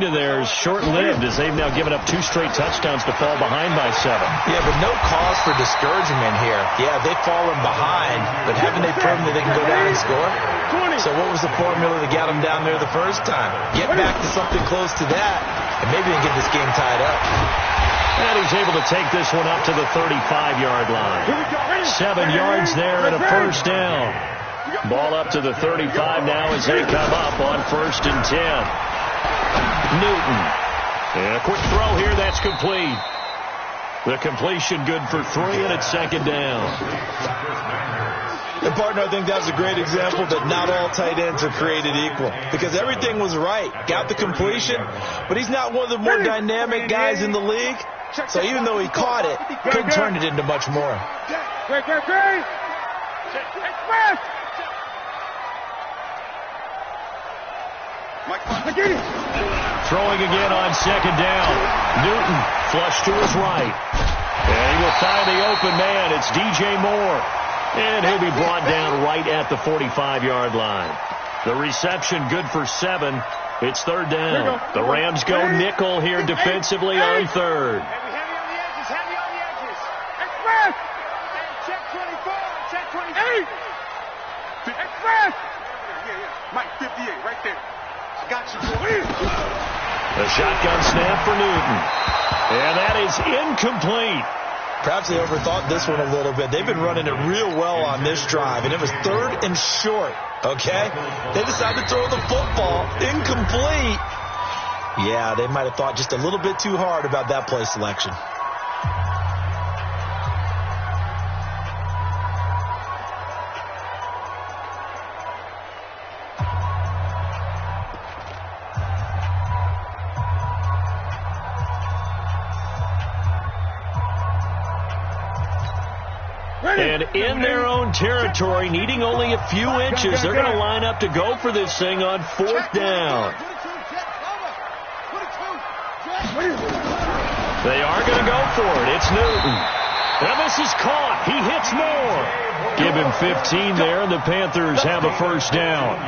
They're short-lived as they've now given up 2 straight touchdowns to fall behind by 7. Yeah, but no cause for discouragement here. Yeah, they've fallen behind, but haven't they proven that they can go down and score? So what was the formula that got them down there the first time? Get back to something close to that, and maybe they can get this game tied up. And he's able to take this one up to the 35-yard line. 7 yards there and a first down. Ball up to the 35 now as they come up on 1st and 10. Newton. And a quick throw here. That's complete. The completion good for 3, and it's 2nd down. And, partner, I think that's a great example that not all tight ends are created equal. Because everything was right. Got the completion, but he's not one of the more dynamic guys in the league. So even though he caught it, couldn't turn it into much more. Throwing again on 2nd down. Newton flush to his right. And he will find the open man. It's DJ Moore. And he'll be brought down right at the 45-yard line. The reception good for 7. It's 3rd down. The Rams go nickel here defensively on 3rd. Heavy on the edges. Express! Check 24. Check 28. Express! Yeah. Mike, 58, right there. Got you, boy. The shotgun snap for Newton. And that is incomplete. Perhaps they overthought this one a little bit. They've been running it real well on this drive, and it was 3rd and short, okay? They decided to throw the football. Incomplete. Yeah, they might have thought just a little bit too hard about that play selection. And in their own territory, needing only a few inches, they're going to line up to go for this thing on 4th down. They are going to go for it. It's Newton. Now this is caught. He hits Moore. Give him 15 there, and the Panthers have a first down.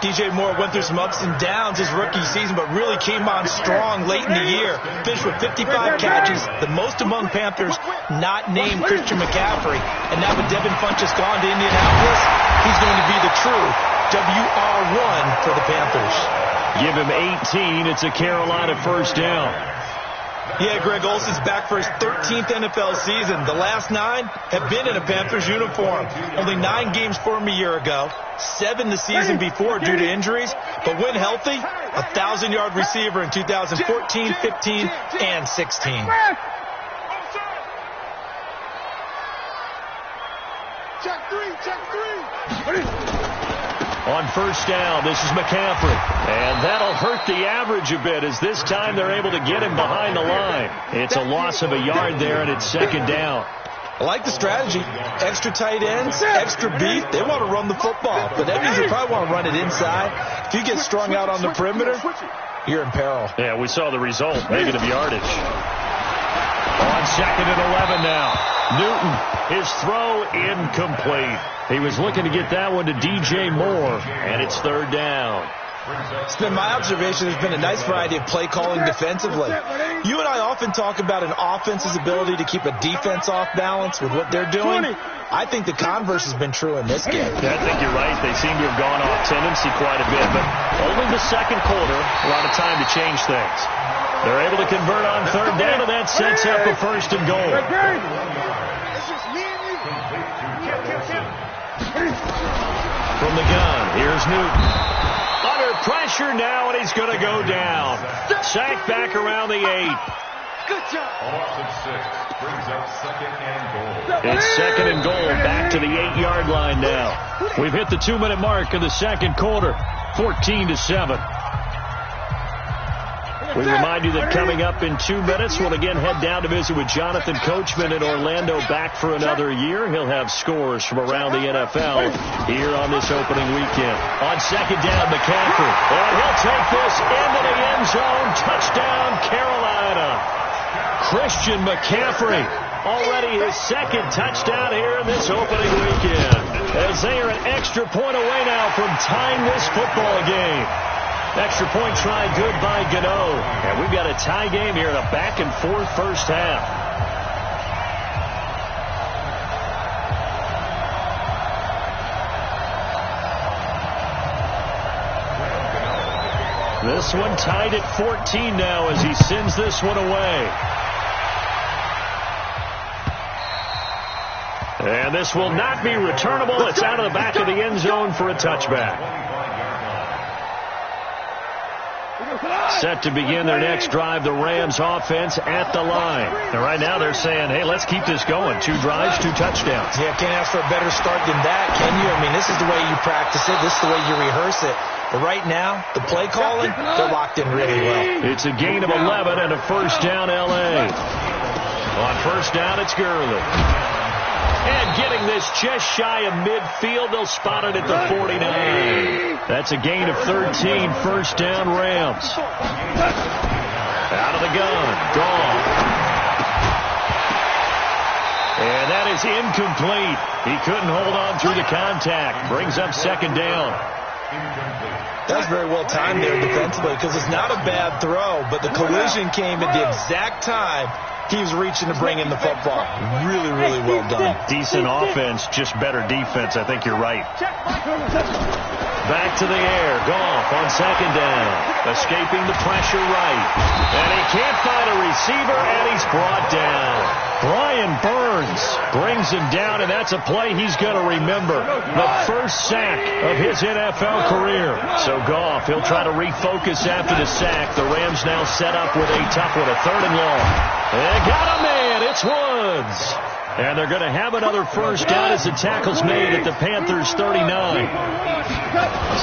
DJ Moore went through some ups and downs his rookie season, but really came on strong late in the year. Finished with 55 catches, the most among Panthers not named Christian McCaffrey. And now with Devin Funchess gone to Indianapolis, he's going to be the true WR1 for the Panthers. Give him 18. It's a Carolina first down. Yeah, Greg Olsen's back for his 13th NFL season. The last 9 have been in a Panthers uniform. Only 9 games for him a year ago. 7 the season before due to injuries. But when healthy, 1,000-yard receiver in 2014, 15, and 16. On first down, this is McCaffrey. And that'll hurt the average a bit as this time they're able to get him behind the line. It's a loss of a yard there, and it's 2nd down. I like the strategy. Extra tight ends, extra beef. They want to run the football, but that means they probably want to run it inside. If you get strung out on the perimeter, you're in peril. Yeah, we saw the result, negative yardage. On 2nd and 11 now. Newton, his throw incomplete. He was looking to get that one to DJ Moore, and it's 3rd down. It's been my observation there's been a nice variety of play calling defensively. You and I often talk about an offense's ability to keep a defense off balance with what they're doing. I think the converse has been true in this game. Yeah, I think you're right. They seem to have gone off tendency quite a bit, but only the 2nd quarter, a lot of time to change things. They're able to convert on 3rd down, and that sets up a 1st and goal. From the gun, here's Newton. Under pressure now, and he's going to go down. Sacked back around the 8. Good job. Brings up 2nd and goal. It's 2nd and goal, back to the 8-yard line now. We've hit the 2-minute mark of the 2nd quarter, 14-7. We remind you that coming up in 2 minutes, we'll again head down to visit with Jonathan Coachman in Orlando, back for another year. He'll have scores from around the NFL here on this opening weekend. On 2nd down, McCaffrey. And he'll take this into the end zone. Touchdown, Carolina. Christian McCaffrey, already his 2nd touchdown here in this opening weekend, as they are an extra point away now from tying this football game. Extra point try good by Gano. And we've got a tie game here in a back-and-forth first half. This one tied at 14 now as he sends this one away. And this will not be returnable. It's out of the back of the end zone for a touchback. Set to begin their next drive, the Rams offense at the line. And right now they're saying, hey, let's keep this going. 2 drives, 2 touchdowns. Yeah, can't ask for a better start than that, can you? I mean, this is the way you practice it. This is the way you rehearse it. But right now, the play calling, they're locked in really well. It's a gain of 11 and a first down L.A. On first down, it's Gurley. And getting this just shy of midfield, they'll spot it at the 49. That's a gain of 13, first down Rams. Out of the gun, gone. And that is incomplete. He couldn't hold on through the contact. Brings up second down. That's very well timed there defensively because it's not a bad throw, but the collision came at the exact time he was reaching to bring in the football. Really, really well done. Decent offense, just better defense. I think you're right. Back to the air. Goff on second down. Escaping the pressure right. And he can't find a receiver, and he's brought down. Brian Burns brings him down, and that's a play he's going to remember. The first sack of his NFL career. So Goff, he'll try to refocus after the sack. The Rams now set up with a tough one, a 3rd and long. They got a man. It's Woods. And they're going to have another first down as the tackle's made at the Panthers' 39.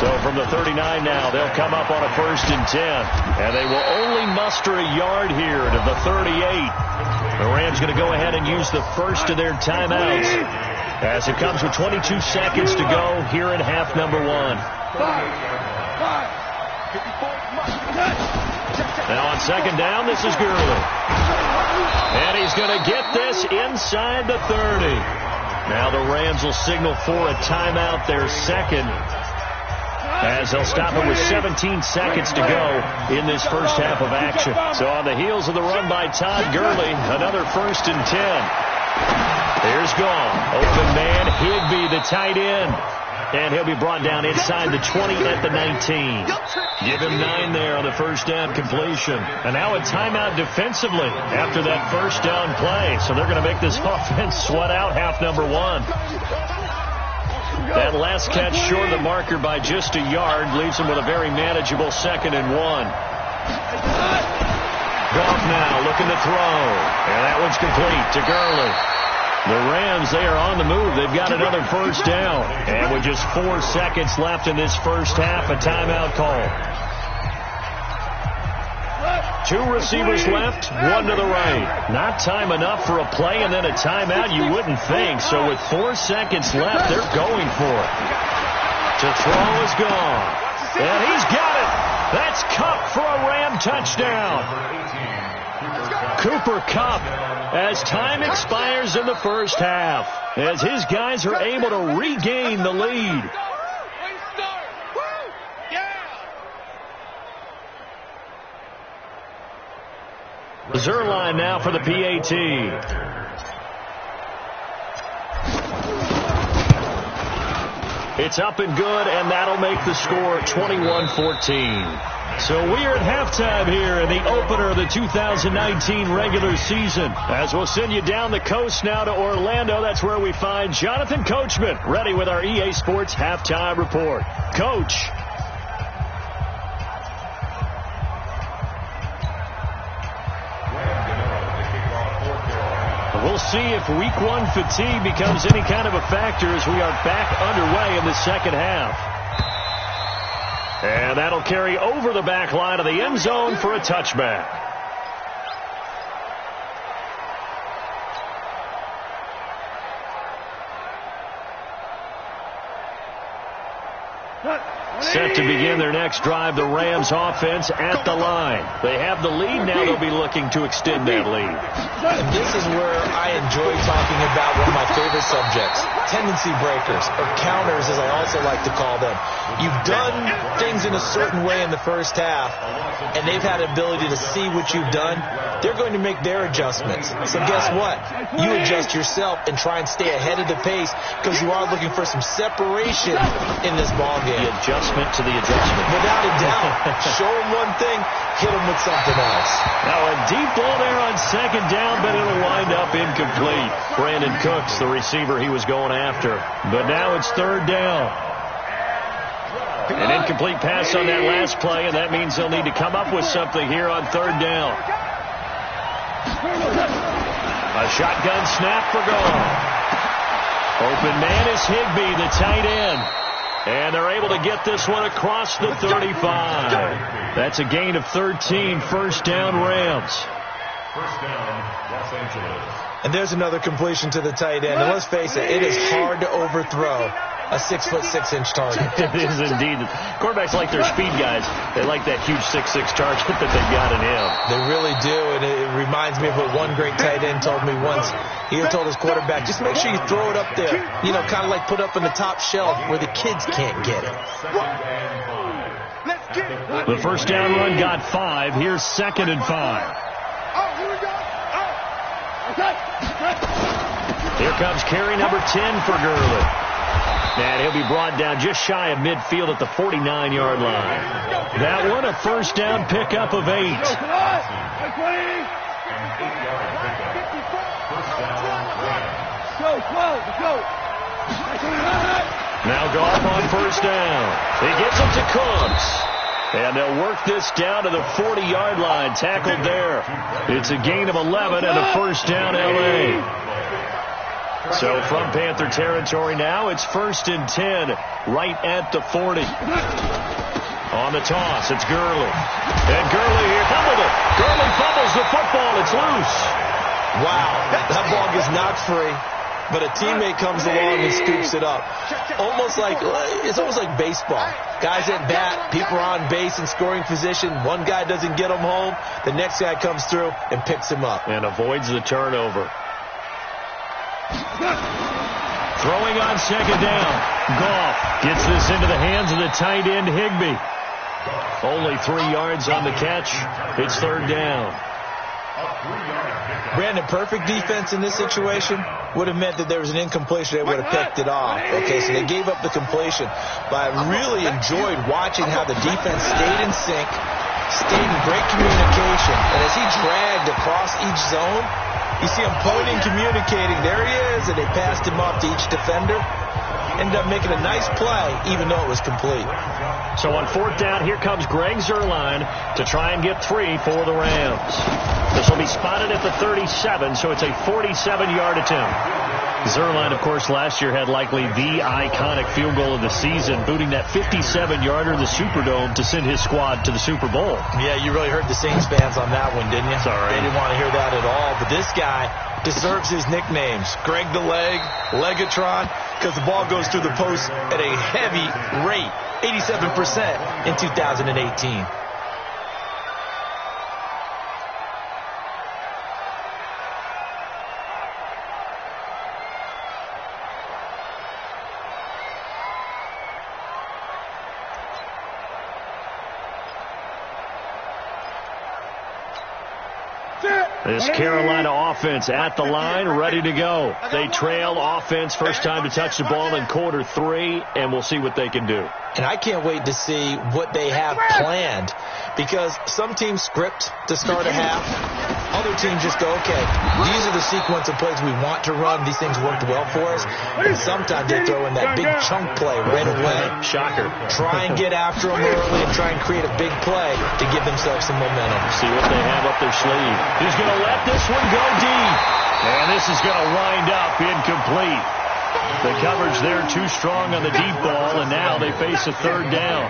So from the 39 now, they'll come up on a 1st and 10. And they will only muster a yard here to the 38. The Rams going to go ahead and use the first of their timeouts as it comes with 22 seconds to go here in half number 1. Now on second down, this is Gurley. And he's going to get this inside the 30. Now the Rams will signal for a timeout, their second, as they'll stop it with 17 seconds to go in this first half of action. So on the heels of the run by Todd Gurley, another 1st and 10. Here's Goff. Open man, Higbee, the tight end. And he'll be brought down inside the 20 at the 19. Give him 9 there on the first down completion. And now a timeout defensively after that first down play. So they're going to make this offense sweat out half number 1. That last catch short of the marker by just a yard leaves him with a very manageable 2nd and 1. Goff now looking to throw. And that one's complete to Gurley. The Rams, they are on the move. They've got another first down. And with just 4 seconds left in this first half, a timeout call. 2 receivers left, 1 to the right. Not time enough for a play and then a timeout, you wouldn't think. So with 4 seconds left, they're going for it. To throw is gone. And he's got it. That's Kupp for a Ram touchdown. Cooper Kupp, as time expires in the first half, as his guys are able to regain the lead. Zerline now for the PAT. It's up and good, and that'll make the score 21-14. So we are at halftime here in the opener of the 2019 regular season. As we'll send you down the coast now to Orlando, that's where we find Jonathan Coachman ready with our EA Sports halftime report. Coach. We'll see if week 1 fatigue becomes any kind of a factor as we are back underway in the second half. And that'll carry over the back line of the end zone for a touchback. Set to begin their next drive, the Rams offense at the line. They have the lead. Now they'll be looking to extend that lead. And this is where I enjoy talking about one of my favorite subjects, tendency breakers, or counters as I also like to call them. You've done things in a certain way in the first half, and they've had an ability to see what you've done. They're going to make their adjustments. So guess what? You adjust yourself and try and stay ahead of the pace because you are looking for some separation in this ballgame. The adjustment to the adjustment. Without a doubt. Show them one thing, hit them with something else. Now a deep ball there on second down, but it'll wind up incomplete. Brandon Cooks, the receiver he was going after. But now it's third down. An incomplete pass on that last play, and that means they'll need to come up with something here on third down. A shotgun snap for goal. Open man is Higbee, the tight end. And they're able to get this one across the 35. That's a gain of 13, first down Rams. First down, Los Angeles. And there's another completion to the tight end. And let's face it, it is hard to overthrow a 6'6" target. It is indeed. Quarterbacks like their speed guys. They like that huge 6'6" target that they've got in him. They really do, and it reminds me of what one great tight end told me once. He had told his quarterback, just make sure you throw it up there. You know, kind of like put up in the top shelf where the kids can't get it. The first down run got 5. Here's 2nd and 5. Here comes carry number 10 for Gurley. And he'll be brought down just shy of midfield at the 49-yard line. That one a first down pickup of 8. Now Goff on first down. He gets it to Cooks. And they'll work this down to the 40-yard line. Tackled there. It's a gain of 11 and a first down L.A. So from Panther territory now, it's 1st and 10 right at the 40. On the toss, it's Gurley. And Gurley here fumbled it. Gurley fumbles the football. It's loose. Wow, that ball gets knocked free, but a teammate comes along and scoops it up. It's almost like baseball. Guys at bat, people are on base in scoring position. One guy doesn't get him home. The next guy comes through and picks him up. And avoids the turnover. Throwing on second down. Goff gets this into the hands of the tight end Higbee. Only 3 yards on the catch. It's third down. Brandon, perfect defense in this situation would have meant that there was an incompletion. They would have picked it off. Okay, so they gave up the completion. But I really enjoyed watching how the defense stayed in sync, stayed in great communication. And as he dragged across each zone, you see him pointing, communicating. There he is, and they passed him off to each defender. Ended up making a nice play, even though it was complete. So on fourth down, here comes Greg Zuerlein to try and get 3 for the Rams. This will be spotted at the 37, so it's a 47-yard attempt. Zuerlein, of course, last year had likely the iconic field goal of the season, booting that 57-yarder in the Superdome to send his squad to the Super Bowl. Yeah, you really heard the Saints fans on that one, didn't you? Sorry. They didn't want to hear that at all. But this guy deserves his nicknames. Greg the Leg, Legatron, because the ball goes through the post at a heavy rate, 87% in 2018. This Carolina offense at the line, ready to go. They trail offense, first time to touch the ball in quarter 3, and we'll see what they can do. And I can't wait to see what they have planned, because some teams script to start a half. Other teams just go, okay, these are the sequence of plays we want to run. These things worked well for us. And sometimes they throw in that big chunk play right away. Shocker. Try and get after them early and try and create a big play to give themselves some momentum. See what they have up their sleeve. He's going to let this one go deep. And this is going to wind up incomplete. The coverage there too strong on the deep ball, and now they face a third down.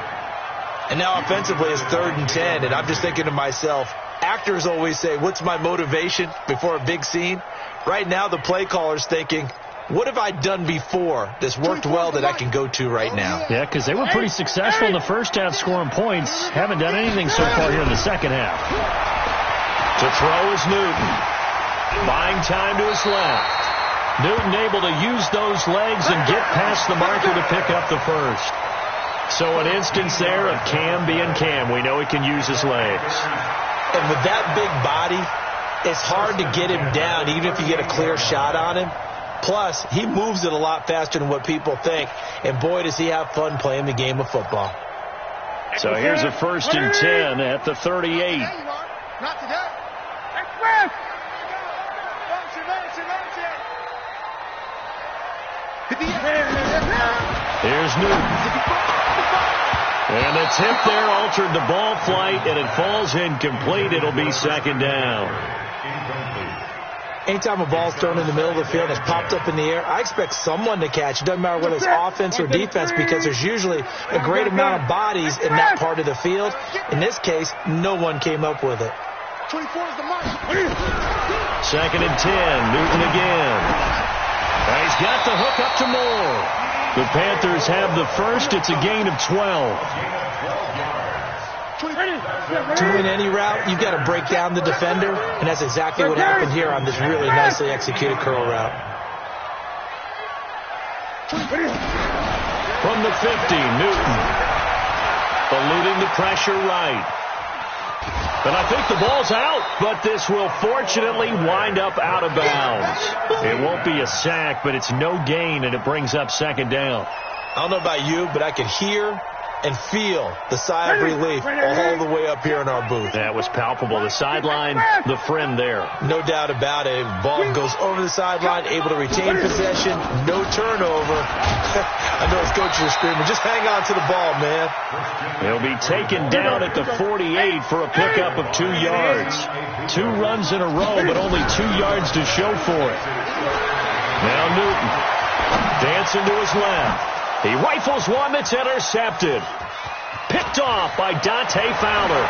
And now offensively it's 3rd and 10, and I'm just thinking to myself, actors always say, what's my motivation before a big scene? Right now the play caller's thinking, what have I done before that's worked well that I can go to right now? Yeah, because they were pretty successful in the first half scoring points. Haven't done anything so far here in the second half. To throw is Newton. Buying time to his left. Newton able to use those legs and get past the marker to pick up the first. So an instance there of Cam being Cam. We know he can use his legs. And with that big body, it's hard to get him down even if you get a clear shot on him. Plus, he moves it a lot faster than what people think. And boy, does he have fun playing the game of football. So here's a 1st and 10 at the 38. Not today. Here's Newton. And the tip there altered the ball flight, and it falls incomplete. It'll be 2nd down. Anytime a ball's thrown in the middle of the field and it's popped up in the air, I expect someone to catch. It doesn't matter whether it's offense or defense because there's usually a great amount of bodies in that part of the field. In this case, no one came up with it. 24 is the mark. 2nd and 10. Newton again. And he's got the hook up to Moore. The Panthers have the first. It's a gain of 12. To win any route, you've got to break down the defender, and that's exactly what happened here on this really nicely executed curl route. From the 50, Newton. Eluding the pressure right. And I think the ball's out, but this will fortunately wind up out of bounds. It won't be a sack, but it's no gain, and it brings up 2nd down. I don't know about you, but I could hear and feel the sigh of relief all the way up here in our booth. That was palpable. The sideline, the friend there. No doubt about it. Ball goes over the sideline, able to retain possession, no turnover. I know his coaches are screaming, just hang on to the ball, man. He'll be taken down at the 48 for a pickup of 2 yards. 2 runs in a row, but only 2 yards to show for it. Now Newton dancing to his left. He rifles one that's intercepted. Picked off by Dante Fowler.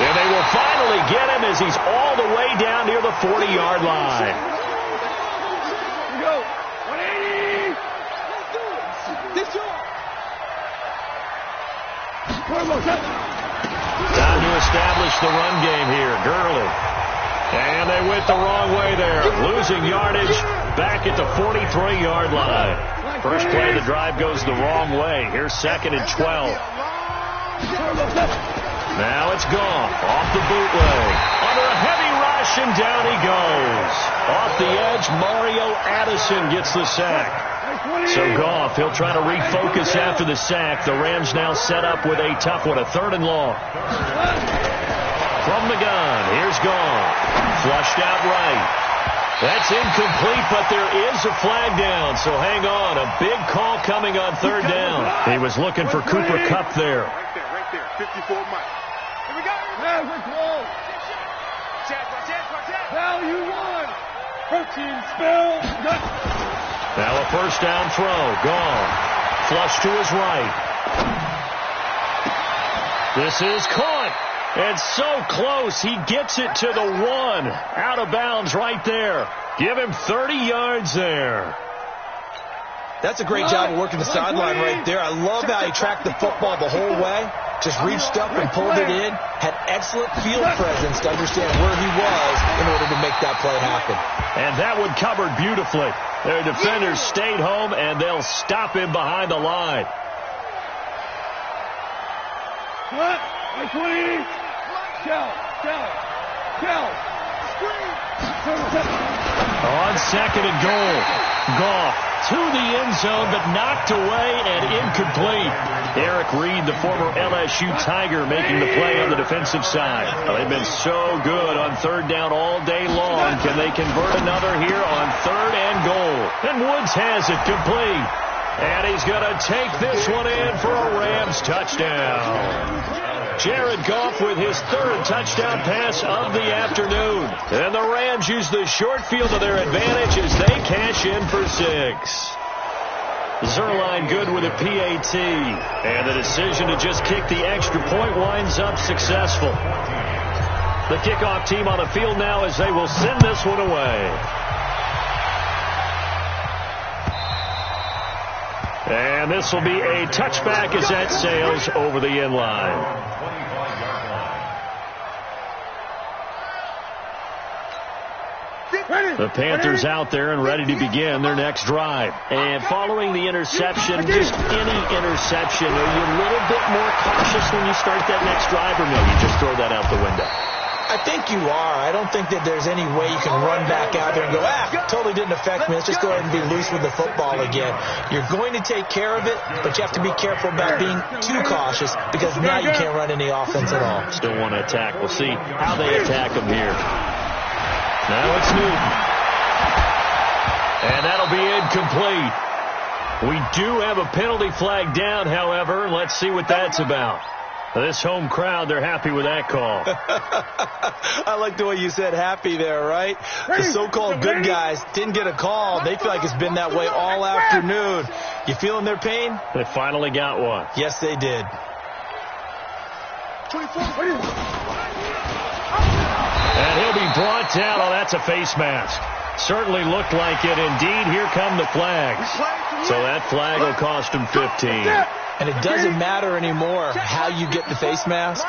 And they will finally get him as he's all the way down near the 40-yard line. Here we go. 180. Time to establish the run game here. Gurley. And they went the wrong way there. Losing yardage back at the 43-yard line. First play of the drive goes the wrong way. Here's 2nd and 12. Now it's Goff off the bootleg. Under a heavy rush, and down he goes. Off the edge, Mario Addison gets the sack. So Goff, he'll try to refocus after the sack. The Rams now set up with a tough one, a 3rd and long. From the gun, here's Goff. Flushed out right. That's incomplete, but there is a flag down, so hang on. A big call coming on 3rd down. He was looking for Cooper Kupp there. Right there. 54 Mike. Here we go. Yeah, we're close. Now you won. Protein spill. Now a 1st down throw. Gone. Flush to his right. This is caught. And so close, he gets it to the 1. Out of bounds right there. Give him 30 yards there. That's a great job of working the sideline right there. I love how he tracked the football the whole way. Just reached up and pulled it in. Had excellent field presence to understand where he was in order to make that play happen. And that one covered beautifully. Their defenders stayed home, and they'll stop him behind the line. What? 20. Cal. On 2nd and goal. Goff to the end zone, but knocked away and incomplete. Eric Reed, the former LSU Tiger, making the play on the defensive side. Well, they've been so good on 3rd down all day long. Can they convert another here on 3rd and goal? And Woods has it complete. And he's going to take this one in for a Rams touchdown. Jared Goff with his 3rd touchdown pass of the afternoon. And the Rams use the short field to their advantage as they cash in for 6. Zerline good with a PAT. And the decision to just kick the extra point winds up successful. The kickoff team on the field now as they will send this one away. And this will be a touchback as that sails over the end line. The Panthers out there and ready to begin their next drive. And following the interception, just any interception, are you a little bit more cautious when you start that next drive, or no, you just throw that out the window? I think you are. I don't think that there's any way you can run back out there and go, totally didn't affect me. Let's just go ahead and be loose with the football again. You're going to take care of it, but you have to be careful about being too cautious because now you can't run any offense at all. Still want to attack. We'll see how they attack them here. Now it's Newton. And that'll be incomplete. We do have a penalty flag down, however. Let's see what that's about. This home crowd, they're happy with that call. I like the way you said happy there, right? The so-called good guys didn't get a call. They feel like it's been that way all afternoon. You feeling their pain? They finally got one. Yes, they did. And he'll be brought down. Oh, that's a face mask. Certainly looked like it. Indeed, here come the flags. So that flag will cost him 15. And it doesn't matter anymore how you get the face mask.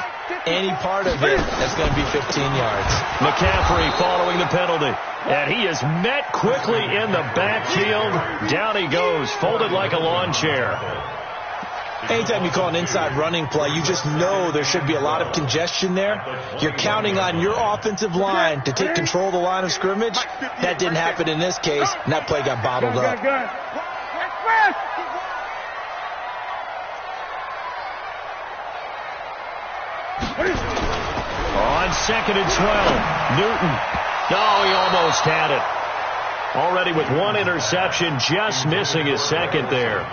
Any part of it, that's going to be 15 yards. McCaffrey following the penalty. And he is met quickly in the backfield. Down he goes, folded like a lawn chair. Anytime you call an inside running play, you just know there should be a lot of congestion there. You're counting on your offensive line to take control of the line of scrimmage. That didn't happen in this case, and that play got bottled up. On 2nd and 12, Newton. Oh, he almost had it. Already with one interception, just missing his second there.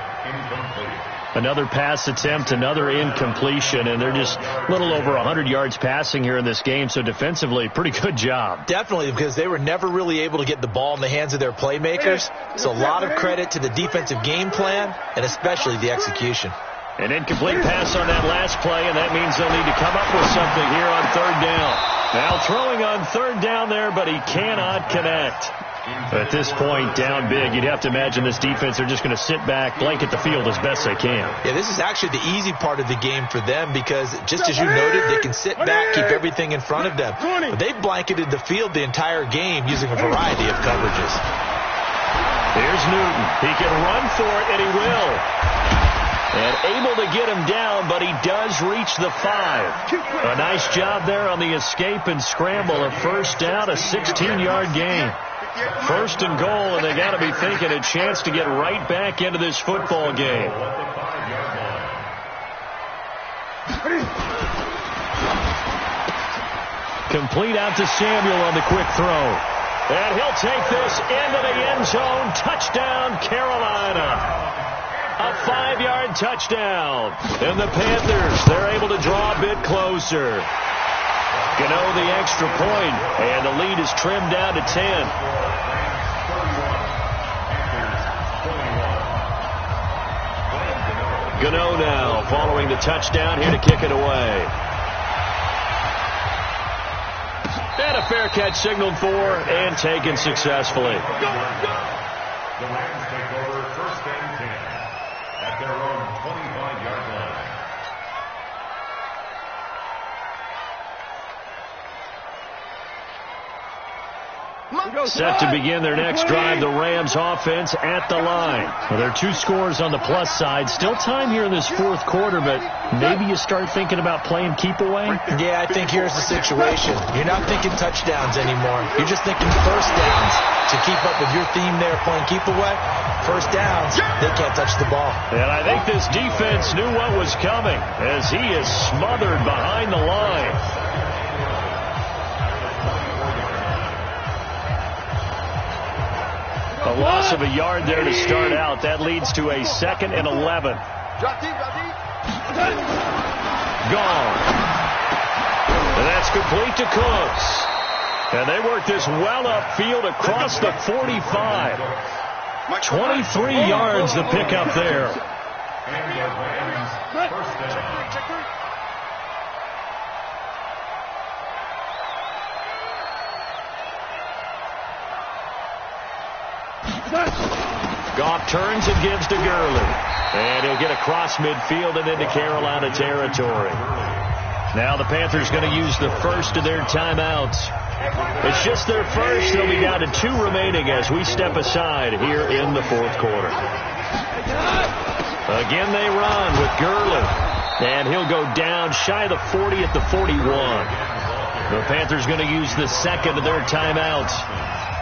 Another pass attempt, another incompletion, and they're just a little over 100 yards passing here in this game, so defensively, pretty good job. Definitely, because they were never really able to get the ball in the hands of their playmakers, so a lot of credit to the defensive game plan, and especially the execution. An incomplete pass on that last play, and that means they'll need to come up with something here on 3rd down. Now throwing on 3rd down there, but he cannot connect. At this point, down big, you'd have to imagine this defense, they're just going to sit back, blanket the field as best they can. Yeah, this is actually the easy part of the game for them because, just as you noted, they can sit back, keep everything in front of them. But they've blanketed the field the entire game using a variety of coverages. Here's Newton. He can run for it, and he will. And able to get him down, but he does reach the 5. A nice job there on the escape and scramble. A 1st down, a 16-yard gain. 1st and goal, and they got to be thinking a chance to get right back into this football game. Complete out to Samuel on the quick throw. And he'll take this into the end zone. Touchdown, Carolina. A 5-yard touchdown. And the Panthers, they're able to draw a bit closer. Gano the extra point, and the lead is trimmed down to 10. Gano now following the touchdown here to kick it away. And a fair catch signaled for and taken successfully. The Rams take over 1st and 10 at their own 25-yard line. Set to begin their next drive, the Rams offense at the line. Well, there are 2 scores on the plus side. Still time here in this 4th quarter, but maybe you start thinking about playing keep away? Yeah, I think here's the situation. You're not thinking touchdowns anymore. You're just thinking 1st downs. To keep up with your theme there, playing keep away, 1st downs, they can't touch the ball. And I think this defense knew what was coming as he is smothered behind the line. A loss of a yard there to start out. That leads to a 2nd and 11. Gone. And that's complete to Cooks. And they work this well upfield across the 45. 23 yards to pick up there. And the Rams 1st down. Goff turns and gives to Gurley. And he'll get across midfield and into Carolina territory. Now the Panthers going to use the first of their timeouts. It's just their first. They'll be down to 2 remaining as we step aside here in the fourth quarter. Again they run with Gurley. And he'll go down shy of the 40 at the 41. The Panthers going to use the second of their timeouts.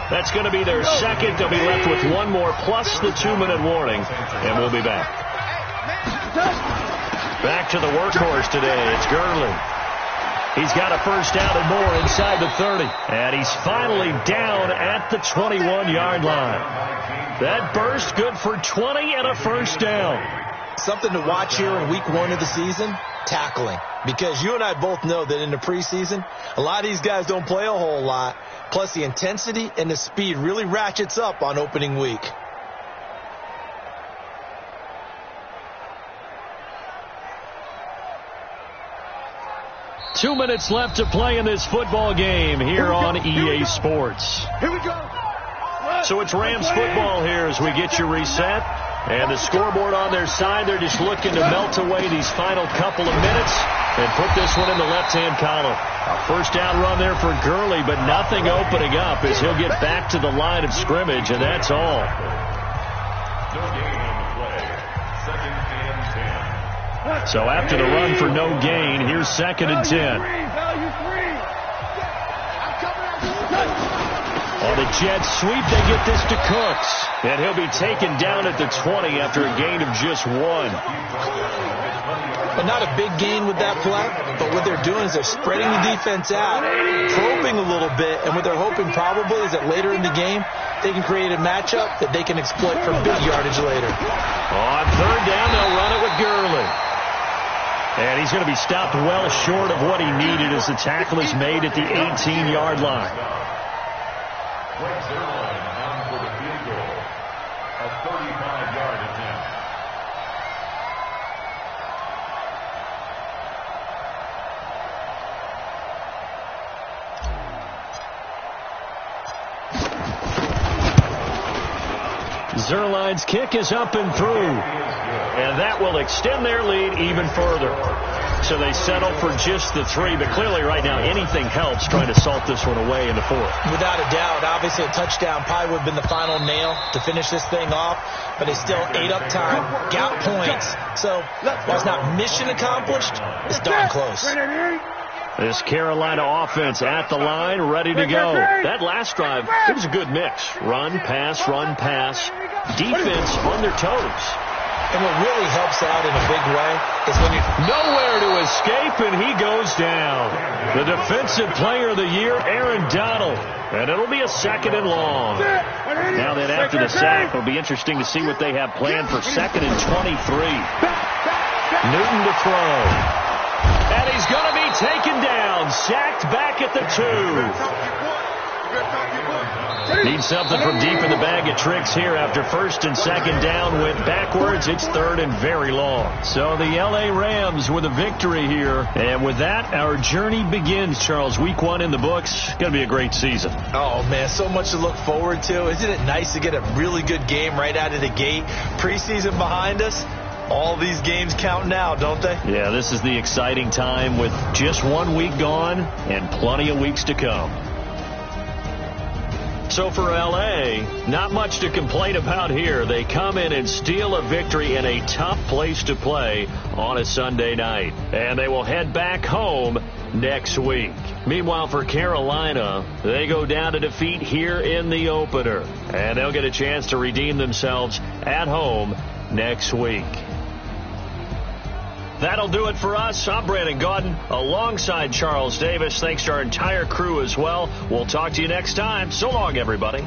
That's going to be their second. They'll be left with one more plus the 2-minute warning. And we'll be back. Back to the workhorse today. It's Gurley. He's got a first down and more inside the 30. And he's finally down at the 21-yard line. That burst good for 20 and a first down. Something to watch here in week 1 of the season, tackling. Because you and I both know that in the preseason, a lot of these guys don't play a whole lot. Plus the intensity and the speed really ratchets up on opening week. Two minutes left to play in this football game here on EA Sports. Here we go. So it's Rams football here as we get you reset. And the scoreboard on their side, they're just looking to melt away these final couple of minutes and put this one in the left-hand column. A first down run there for Gurley, but nothing opening up as he'll get back to the line of scrimmage, and that's all. No gain on the play. 2nd and 10. So after the run for no gain, here's 2nd and 10. On the Jets sweep, they get this to Cooks. And he'll be taken down at the 20 after a gain of just 1. But not a big gain with that play. But what they're doing is they're spreading the defense out, probing a little bit. And what they're hoping probably is that later in the game, they can create a matchup that they can exploit for big yardage later. On 3rd down, they'll run it with Gurley. And he's going to be stopped well short of what he needed as the tackle is made at the 18-yard line. Zerline on for the field goal. A 35-yard attempt. Zerline's kick is up and through. And that will extend their lead even further. So they settle for just the 3, but clearly right now anything helps trying to salt this one away in the 4th. Without a doubt, obviously a touchdown probably would have been the final nail to finish this thing off, but they still ate up time, got points. So while it's not mission accomplished, it's darn close. This Carolina offense at the line, ready to go. That last drive, it was a good mix. Run, pass, defense on their toes. And what really helps out in a big way is when you're nowhere to escape, and he goes down. The defensive player of the year, Aaron Donald. And it'll be a 2nd and long. Now then, after the sack, it'll be interesting to see what they have planned for 2nd and 23. Newton to throw. And he's going to be taken down, sacked back at the 2. Need something from deep in the bag of tricks here after 1st and 2nd down went backwards. It's 3rd and very long. So the L.A. Rams with a victory here. And with that, our journey begins, Charles. Week 1 in the books. Going to be a great season. Oh, man, so much to look forward to. Isn't it nice to get a really good game right out of the gate? Preseason behind us. All these games count now, don't they? Yeah, this is the exciting time with just 1 week gone and plenty of weeks to come. So for L.A., not much to complain about here. They come in and steal a victory in a tough place to play on a Sunday night. And they will head back home next week. Meanwhile, for Carolina, they go down to defeat here in the opener. And they'll get a chance to redeem themselves at home next week. That'll do it for us. I'm Brandon Gaudin alongside Charles Davis. Thanks to our entire crew as well. We'll talk to you next time. So long, everybody.